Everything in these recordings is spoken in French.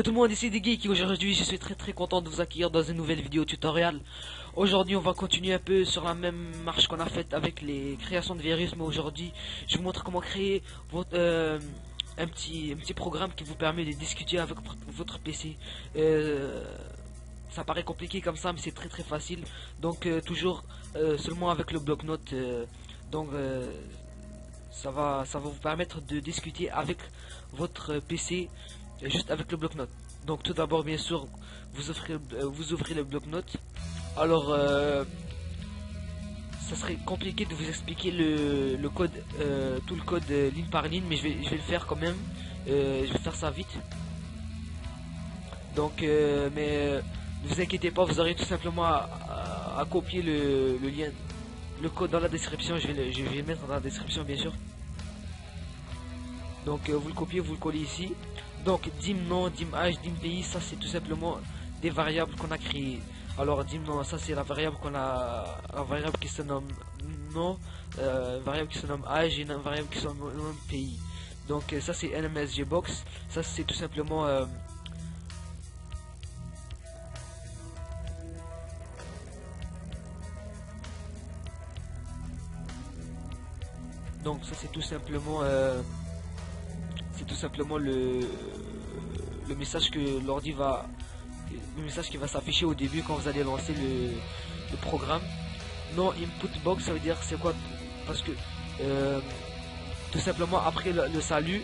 tout le monde, ici des geeks et aujourd'hui je suis très content de vous accueillir dans une nouvelle vidéo tutoriel. Aujourd'hui on va continuer un peu sur la même marche qu'on a faite avec les créations de virus, mais aujourd'hui je vous montre comment créer un petit programme qui vous permet de discuter avec votre PC. Ça paraît compliqué comme ça mais c'est très facile, donc toujours seulement avec le bloc-notes, ça va vous permettre de discuter avec votre PC juste avec le bloc-notes. Donc tout d'abord bien sûr vous ouvrez le bloc-notes. Alors ça serait compliqué de vous expliquer le code, tout le code ligne par ligne, mais je vais le faire quand même. Je vais faire ça vite. Donc ne vous inquiétez pas, vous aurez tout simplement à copier le lien, le code dans la description. Je vais le mettre dans la description bien sûr. Donc vous le copiez, vous le collez ici. Donc dim nom, dim âge, dim pays, ça c'est tout simplement des variables qu'on a créées. Alors dim nom, ça c'est la variable qui se nomme nom, variable qui se nomme âge et une variable qui se nomme pays. Donc ça c'est NMSGBox, ça c'est tout simplement donc ça c'est tout simplement le message que l'ordi va, le message qui va s'afficher au début quand vous allez lancer le programme. Non input box, ça veut dire c'est quoi? Parce que tout simplement après le salut,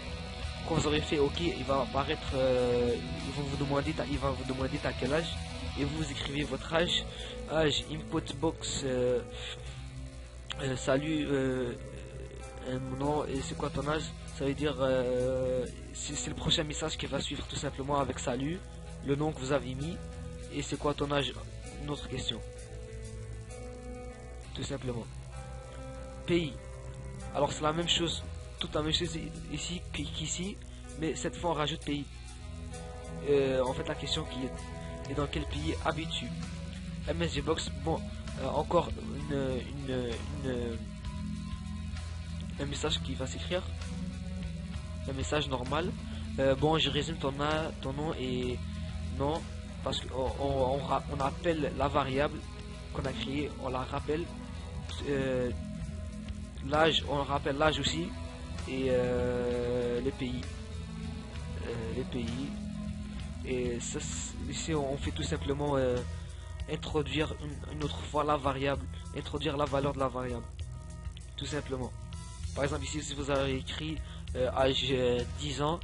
quand vous aurez fait OK, il va apparaître, il va vous demander t'as quel âge et vous écrivez votre âge. Input box, salut, non, et c'est quoi ton âge? Ça veut dire c'est le prochain message qui va suivre tout simplement avec salut, le nom que vous avez mis et c'est quoi ton âge, une autre question tout simplement. Pays, alors c'est la même chose, toute la même chose ici qu'ici, mais cette fois on rajoute pays. En fait la question qui est dans quel pays habites-tu? MSGBox, bon, encore un message qui va s'écrire, un message normal. Bon, je résume ton nom et non, parce qu'on appelle la variable qu'on a créée, on la rappelle. L'âge, on rappelle l'âge aussi, et les pays, et ça, ici on fait tout simplement introduire une autre fois la variable, introduire la valeur de la variable tout simplement. Par exemple ici si vous avez écrit âge 10 ans,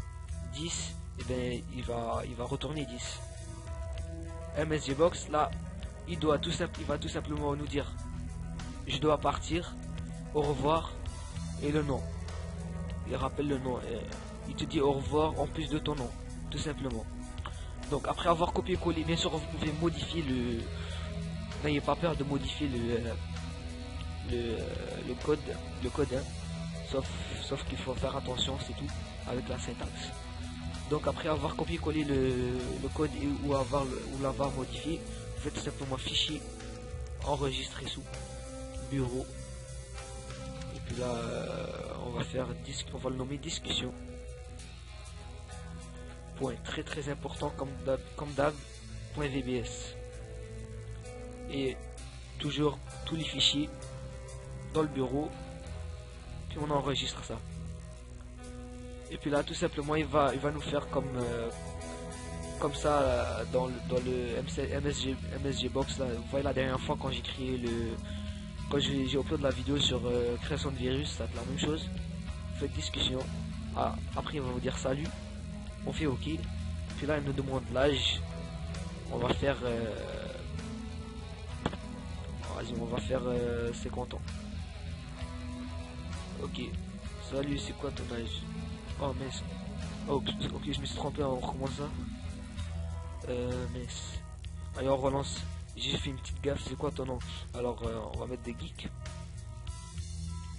10, et bien il va retourner 10. MSGBox là il va tout simplement nous dire je dois partir, au revoir, et le nom. Il rappelle le nom, il te dit au revoir en plus de ton nom tout simplement. Donc après avoir copié-collé, bien sûr vous pouvez modifier n'ayez pas peur de modifier le code hein. Sauf qu'il faut faire attention, c'est tout, avec la syntaxe. Donc après avoir copié-collé le code ou l'avoir modifié, vous faites tout simplement fichier, enregistrer sous bureau, et puis là on va le nommer discussion. Point très important comme d'hab, point VBS, et toujours tous les fichiers dans le bureau, puis on enregistre ça. Et puis là tout simplement il va nous faire comme ça dans le MSGBox là. Vous voyez la dernière fois quand j'ai créé quand j'ai upload la vidéo sur création de virus, ça va être la même chose. Vous faites discussion, après il va vous dire salut, on fait OK, puis là il nous demande l'âge, on va faire on va faire 50 ans. OK, salut, c'est quoi ton âge? Oh mais ok, je me suis trompé, on recommence ça. Mais allez, on relance. J'ai fait une petite gaffe, c'est quoi ton nom? Alors on va mettre des geeks,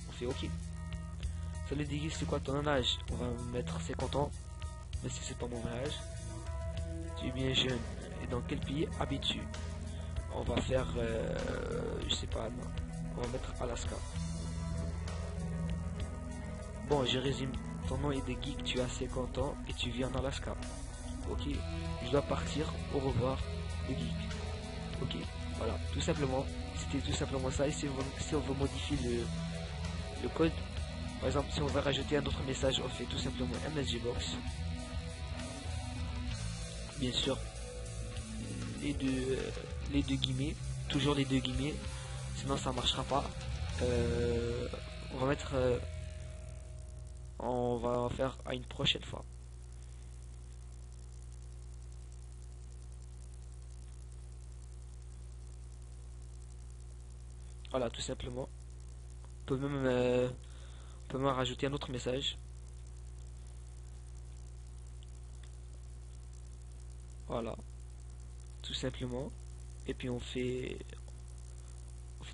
on fait OK. Salut des geeks, c'est quoi ton âge? On va mettre 50 ans, mais si c'est pas mon âge. Tu es bien jeune, et dans quel pays habites-tu? On va faire je sais pas, non. On va mettre Alaska. Bon, je résume, ton nom est des geeks, tu as 50 ans et tu vis en Alaska. ok, je dois partir, au revoir, le geek. Ok, voilà, tout simplement, c'était tout simplement ça. Et si on veut modifier le code, par exemple, si on veut rajouter un autre message, on fait tout simplement msgbox. Bien sûr, les deux guillemets, toujours les deux guillemets, sinon ça marchera pas. On va mettre, on va faire à une prochaine fois. Voilà, tout simplement. On peut même rajouter un autre message. Voilà, tout simplement. Et puis on fait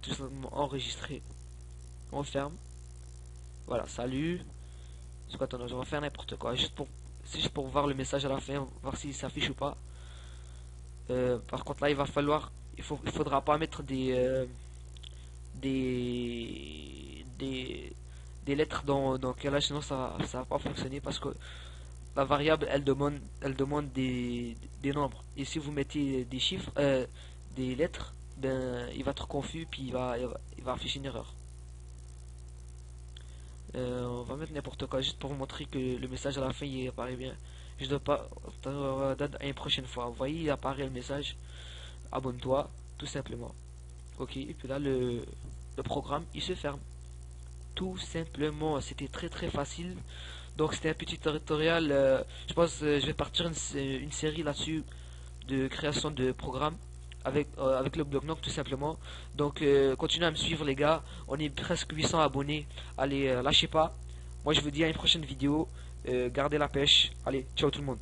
tout simplement enregistrer. On ferme. Voilà, salut. C'est quoi ton nom? On va faire n'importe quoi. C'est juste pour voir le message à la fin, voir si ça s'affiche ou pas. Par contre là, il faudra pas mettre des lettres dans quel âge, sinon ça va pas fonctionner parce que la variable elle demande des nombres. Et si vous mettez des chiffres, des lettres, ben il va être confus puis il va afficher une erreur. On va mettre n'importe quoi juste pour vous montrer que le message à la fin il apparaît bien. Je dois pas à une prochaine fois. Vous voyez, il apparaît le message. Abonne-toi, tout simplement. Ok, et puis là le programme il se ferme. Tout simplement, c'était très facile. Donc c'était un petit tutoriel. Je pense je vais partir une série là-dessus de création de programmes avec le bloc-notes tout simplement. Donc continuez à me suivre les gars. On est presque 800 abonnés. Allez, lâchez pas. Moi je vous dis à une prochaine vidéo. Gardez la pêche. Allez, ciao tout le monde.